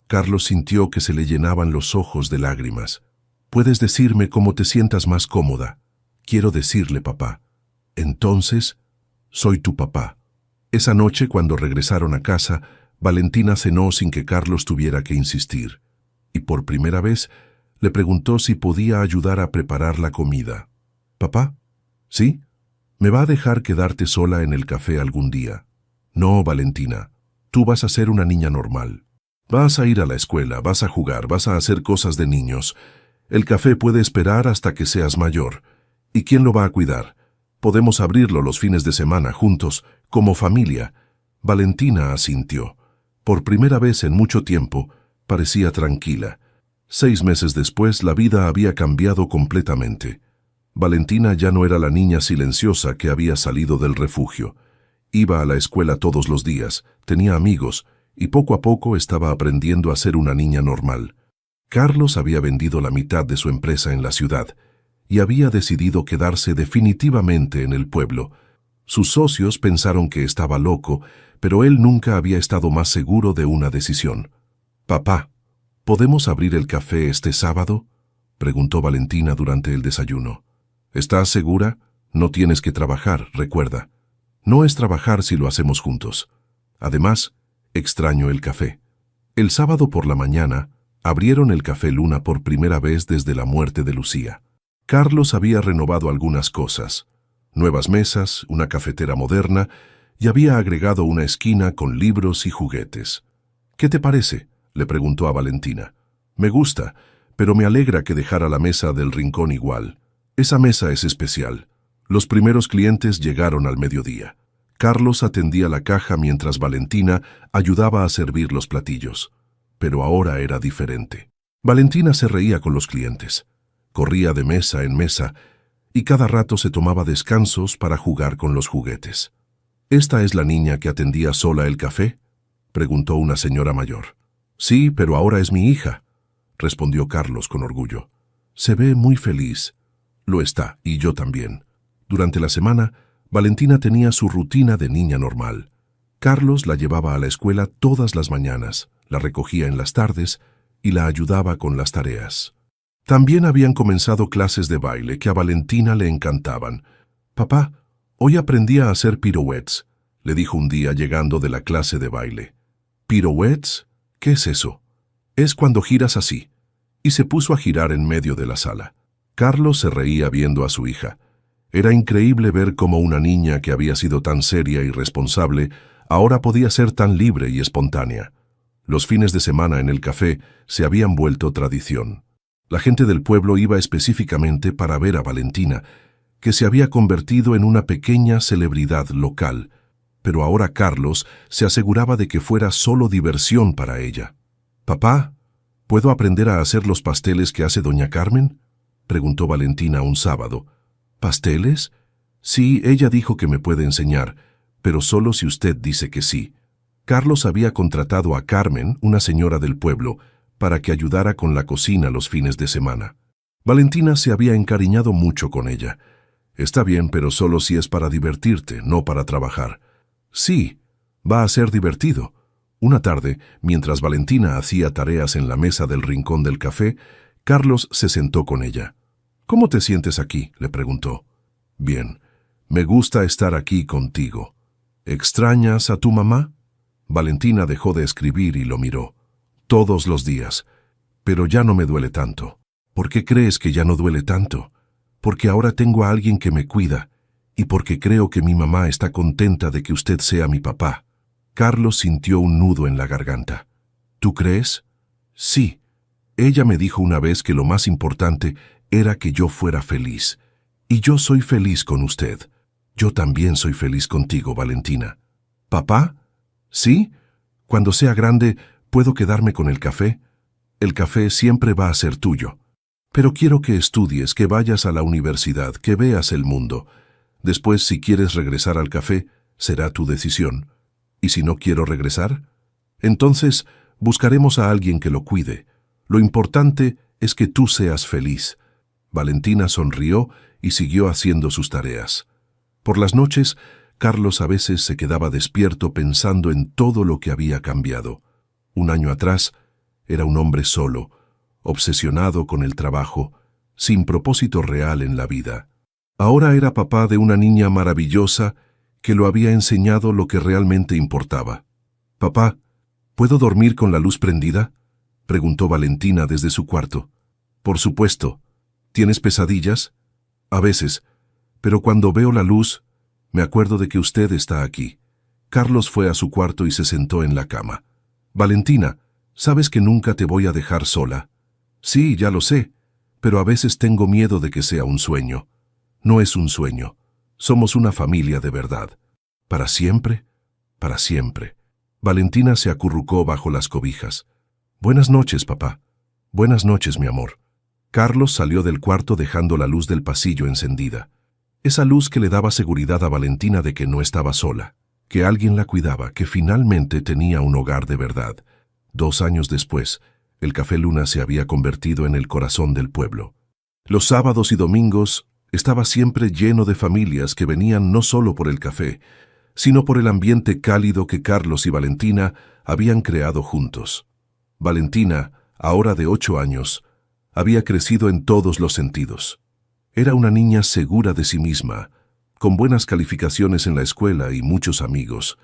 Carlos sintió que se le llenaban los ojos de lágrimas. «Puedes decirme cómo te sientas más cómoda. Quiero decirle papá». «Entonces, soy tu papá». Esa noche, cuando regresaron a casa, Valentina cenó sin que Carlos tuviera que insistir. Y por primera vez, le preguntó si podía ayudar a preparar la comida. «¿Papá? ¿Sí? ¿Me va a dejar quedarte sola en el café algún día?» «No, Valentina. Tú vas a ser una niña normal. Vas a ir a la escuela, vas a jugar, vas a hacer cosas de niños. El café puede esperar hasta que seas mayor. ¿Y quién lo va a cuidar? Podemos abrirlo los fines de semana juntos, como familia». Valentina asintió. Por primera vez en mucho tiempo, parecía tranquila. 6 meses después, la vida había cambiado completamente. Valentina ya no era la niña silenciosa que había salido del refugio. Iba a la escuela todos los días, tenía amigos, y poco a poco estaba aprendiendo a ser una niña normal. Carlos había vendido la mitad de su empresa en la ciudad, y había decidido quedarse definitivamente en el pueblo. Sus socios pensaron que estaba loco, pero él nunca había estado más seguro de una decisión. «Papá, ¿podemos abrir el café este sábado?», preguntó Valentina durante el desayuno. «¿Estás segura? No tienes que trabajar, recuerda. No es trabajar si lo hacemos juntos. Además, extraño el café». El sábado por la mañana, abrieron el Café Luna por primera vez desde la muerte de Lucía. Carlos había renovado algunas cosas. Nuevas mesas, una cafetera moderna, y había agregado una esquina con libros y juguetes. «¿Qué te parece?», le preguntó a Valentina. «Me gusta, pero me alegra que dejara la mesa del rincón igual. Esa mesa es especial». Los primeros clientes llegaron al mediodía. Carlos atendía la caja mientras Valentina ayudaba a servir los platillos. Pero ahora era diferente. Valentina se reía con los clientes. Corría de mesa en mesa y cada rato se tomaba descansos para jugar con los juguetes. «¿Esta es la niña que atendía sola el café?», preguntó una señora mayor. «Sí, pero ahora es mi hija», respondió Carlos con orgullo. «Se ve muy feliz». «Lo está, y yo también». Durante la semana, Valentina tenía su rutina de niña normal. Carlos la llevaba a la escuela todas las mañanas, la recogía en las tardes y la ayudaba con las tareas. También habían comenzado clases de baile que a Valentina le encantaban. «Papá, hoy aprendí a hacer pirouettes», le dijo un día llegando de la clase de baile. «¿Pirouettes? ¿Qué es eso?» «Es cuando giras así». Y se puso a girar en medio de la sala. Carlos se reía viendo a su hija. Era increíble ver cómo una niña que había sido tan seria y responsable ahora podía ser tan libre y espontánea. Los fines de semana en el café se habían vuelto tradición. La gente del pueblo iba específicamente para ver a Valentina, que se había convertido en una pequeña celebridad local, pero ahora Carlos se aseguraba de que fuera solo diversión para ella. «Papá, ¿puedo aprender a hacer los pasteles que hace doña Carmen?», preguntó Valentina un sábado. «¿Pasteles? Sí, ella dijo que me puede enseñar, pero solo si usted dice que sí». Carlos había contratado a Carmen, una señora del pueblo, para que ayudara con la cocina los fines de semana. Valentina se había encariñado mucho con ella. «Está bien, pero solo si es para divertirte, no para trabajar». «Sí, va a ser divertido». Una tarde, mientras Valentina hacía tareas en la mesa del rincón del café, Carlos se sentó con ella. «¿Cómo te sientes aquí?», le preguntó. «Bien, me gusta estar aquí contigo». «¿Extrañas a tu mamá?». Valentina dejó de escribir y lo miró. «Todos los días. Pero ya no me duele tanto». «¿Por qué crees que ya no duele tanto?». «Porque ahora tengo a alguien que me cuida, y porque creo que mi mamá está contenta de que usted sea mi papá». Carlos sintió un nudo en la garganta. ¿Tú crees? Sí. Ella me dijo una vez que lo más importante era que yo fuera feliz. Y yo soy feliz con usted. Yo también soy feliz contigo, Valentina. ¿Papá? ¿Sí? Cuando sea grande, ¿puedo quedarme con el café? El café siempre va a ser tuyo. Pero quiero que estudies, que vayas a la universidad, que veas el mundo. Después, si quieres regresar al café, será tu decisión. ¿Y si no quiero regresar? Entonces, buscaremos a alguien que lo cuide. Lo importante es que tú seas feliz. Valentina sonrió y siguió haciendo sus tareas. Por las noches, Carlos a veces se quedaba despierto pensando en todo lo que había cambiado. Un año atrás, era un hombre solo, obsesionado con el trabajo, sin propósito real en la vida. Ahora era papá de una niña maravillosa que lo había enseñado lo que realmente importaba. «Papá, ¿puedo dormir con la luz prendida?», preguntó Valentina desde su cuarto. «Por supuesto. ¿Tienes pesadillas?». «A veces, pero cuando veo la luz, me acuerdo de que usted está aquí». Carlos fue a su cuarto y se sentó en la cama. «Valentina, ¿sabes que nunca te voy a dejar sola?». «Sí, ya lo sé, pero a veces tengo miedo de que sea un sueño». «No es un sueño. Somos una familia de verdad. ¿Para siempre? Para siempre». Valentina se acurrucó bajo las cobijas. «Buenas noches, papá». «Buenas noches, mi amor». Carlos salió del cuarto dejando la luz del pasillo encendida. Esa luz que le daba seguridad a Valentina de que no estaba sola, que alguien la cuidaba, que finalmente tenía un hogar de verdad. 2 años después, el Café Luna se había convertido en el corazón del pueblo. Los sábados y domingos estaba siempre lleno de familias que venían no solo por el café, sino por el ambiente cálido que Carlos y Valentina habían creado juntos. Valentina, ahora de 8 años, había crecido en todos los sentidos. Era una niña segura de sí misma, con buenas calificaciones en la escuela y muchos amigos,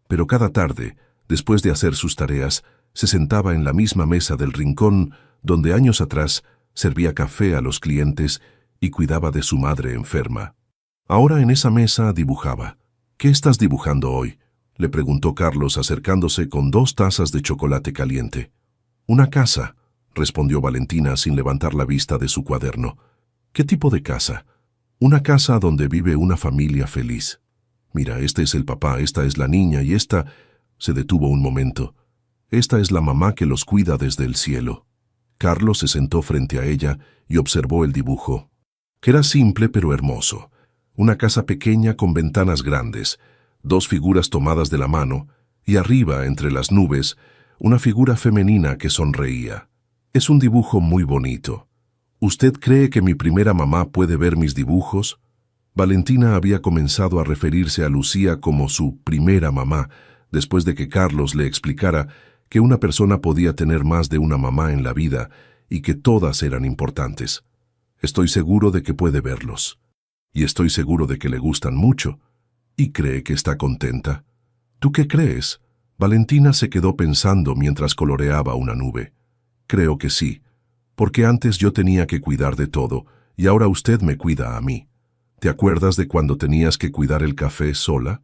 pero cada tarde, después de hacer sus tareas, se sentaba en la misma mesa del rincón donde años atrás servía café a los clientes y cuidaba de su madre enferma. Ahora en esa mesa dibujaba. «¿Qué estás dibujando hoy?», le preguntó Carlos acercándose con 2 tazas de chocolate caliente. «Una casa», respondió Valentina sin levantar la vista de su cuaderno. «¿Qué tipo de casa?». «Una casa donde vive una familia feliz. Mira, este es el papá, esta es la niña y esta…» Se detuvo un momento. «Esta es la mamá que los cuida desde el cielo». Carlos se sentó frente a ella y observó el dibujo, que era simple pero hermoso. Una casa pequeña con ventanas grandes, 2 figuras tomadas de la mano, y arriba, entre las nubes, una figura femenina que sonreía. «Es un dibujo muy bonito. ¿Usted cree que mi primera mamá puede ver mis dibujos?». Valentina había comenzado a referirse a Lucía como su primera mamá, después de que Carlos le explicara que una persona podía tener más de una mamá en la vida y que todas eran importantes. «Estoy seguro de que puede verlos. Y estoy seguro de que le gustan mucho. ¿Y cree que está contenta?». «¿Tú qué crees?». Valentina se quedó pensando mientras coloreaba una nube. «Creo que sí, porque antes yo tenía que cuidar de todo y ahora usted me cuida a mí. ¿Te acuerdas de cuando tenías que cuidar el café sola?».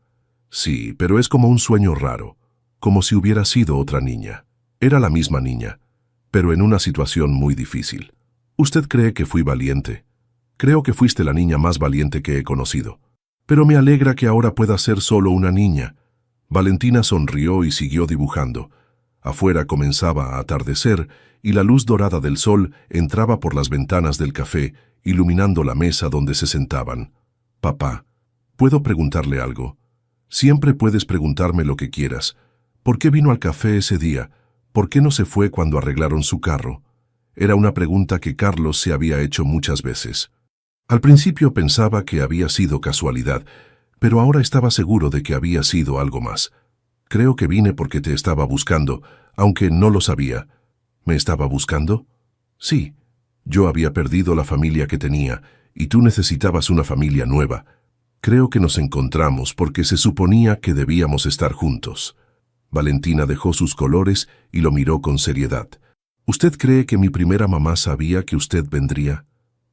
«Sí, pero es como un sueño raro, como si hubiera sido otra niña. Era la misma niña, pero en una situación muy difícil. ¿Usted cree que fui valiente?». «Creo que fuiste la niña más valiente que he conocido. Pero me alegra que ahora pueda ser solo una niña». Valentina sonrió y siguió dibujando. Afuera comenzaba a atardecer y la luz dorada del sol entraba por las ventanas del café, iluminando la mesa donde se sentaban. «Papá, ¿puedo preguntarle algo?». «Siempre puedes preguntarme lo que quieras. ¿Por qué vino al café ese día? ¿Por qué no se fue cuando arreglaron su carro?». Era una pregunta que Carlos se había hecho muchas veces. Al principio pensaba que había sido casualidad, pero ahora estaba seguro de que había sido algo más. «Creo que vine porque te estaba buscando, aunque no lo sabía». «¿Me estaba buscando?». «Sí. Yo había perdido la familia que tenía, y tú necesitabas una familia nueva. Creo que nos encontramos porque se suponía que debíamos estar juntos». Valentina dejó sus colores y lo miró con seriedad. «¿Usted cree que mi primera mamá sabía que usted vendría?».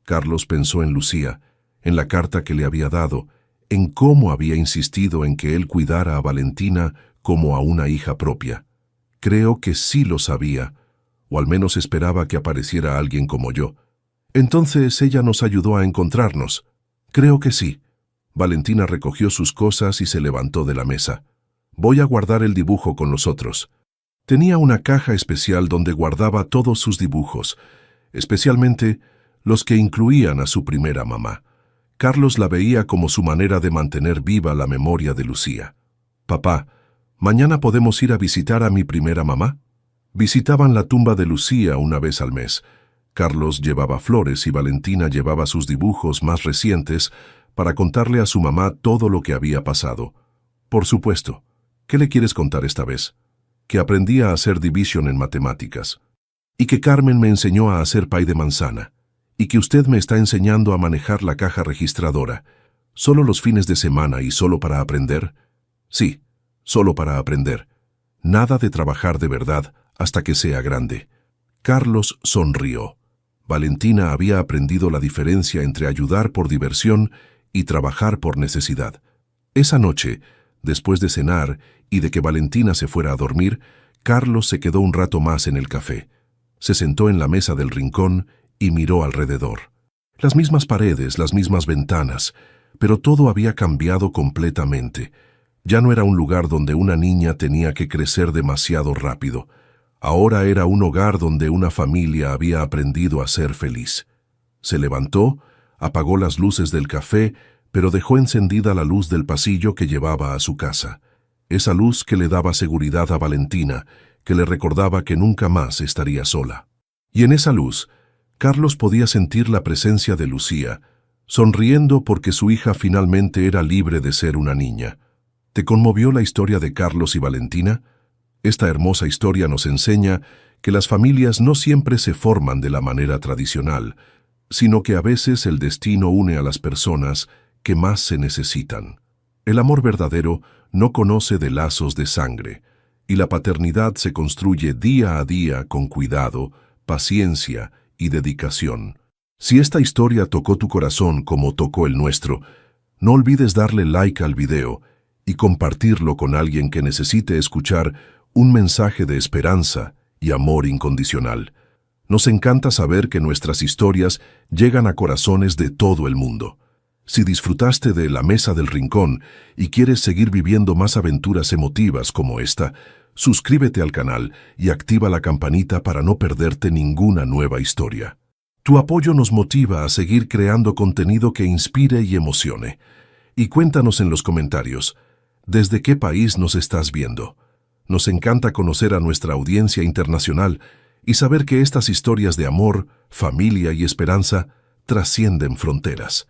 Carlos pensó en Lucía, en la carta que le había dado, en cómo había insistido en que él cuidara a Valentina como a una hija propia. Creo que sí lo sabía, o al menos esperaba que apareciera alguien como yo. Entonces ella nos ayudó a encontrarnos. Creo que sí. Valentina recogió sus cosas y se levantó de la mesa. Voy a guardar el dibujo con los otros. Tenía una caja especial donde guardaba todos sus dibujos, especialmente los que incluían a su primera mamá. Carlos la veía como su manera de mantener viva la memoria de Lucía. Papá, ¿mañana podemos ir a visitar a mi primera mamá? Visitaban la tumba de Lucía una vez al mes. Carlos llevaba flores y Valentina llevaba sus dibujos más recientes para contarle a su mamá todo lo que había pasado. Por supuesto. ¿Qué le quieres contar esta vez? Que aprendí a hacer división en matemáticas. Y que Carmen me enseñó a hacer pay de manzana. Y que usted me está enseñando a manejar la caja registradora. ¿Solo los fines de semana y solo para aprender? Sí, solo para aprender. Nada de trabajar de verdad hasta que sea grande. Carlos sonrió. Valentina había aprendido la diferencia entre ayudar por diversión y trabajar por necesidad. Esa noche, después de cenar y de que Valentina se fuera a dormir, Carlos se quedó un rato más en el café. Se sentó en la mesa del rincón y miró alrededor. Las mismas paredes, las mismas ventanas, pero todo había cambiado completamente. Ya no era un lugar donde una niña tenía que crecer demasiado rápido. Ahora era un hogar donde una familia había aprendido a ser feliz. Se levantó, apagó las luces del café, pero dejó encendida la luz del pasillo que llevaba a su casa. Esa luz que le daba seguridad a Valentina, que le recordaba que nunca más estaría sola. Y en esa luz, Carlos podía sentir la presencia de Lucía, sonriendo porque su hija finalmente era libre de ser una niña. ¿Te conmovió la historia de Carlos y Valentina? Esta hermosa historia nos enseña que las familias no siempre se forman de la manera tradicional, sino que a veces el destino une a las personas que más se necesitan. El amor verdadero no conoce de lazos de sangre, y la paternidad se construye día a día con cuidado, paciencia y dedicación. Si esta historia tocó tu corazón como tocó el nuestro, no olvides darle like al video y compartirlo con alguien que necesite escuchar un mensaje de esperanza y amor incondicional. Nos encanta saber que nuestras historias llegan a corazones de todo el mundo. Si disfrutaste de La Mesa del Rincón y quieres seguir viviendo más aventuras emotivas como esta, suscríbete al canal y activa la campanita para no perderte ninguna nueva historia. Tu apoyo nos motiva a seguir creando contenido que inspire y emocione. Y cuéntanos en los comentarios, ¿desde qué país nos estás viendo? Nos encanta conocer a nuestra audiencia internacional y saber que estas historias de amor, familia y esperanza trascienden fronteras.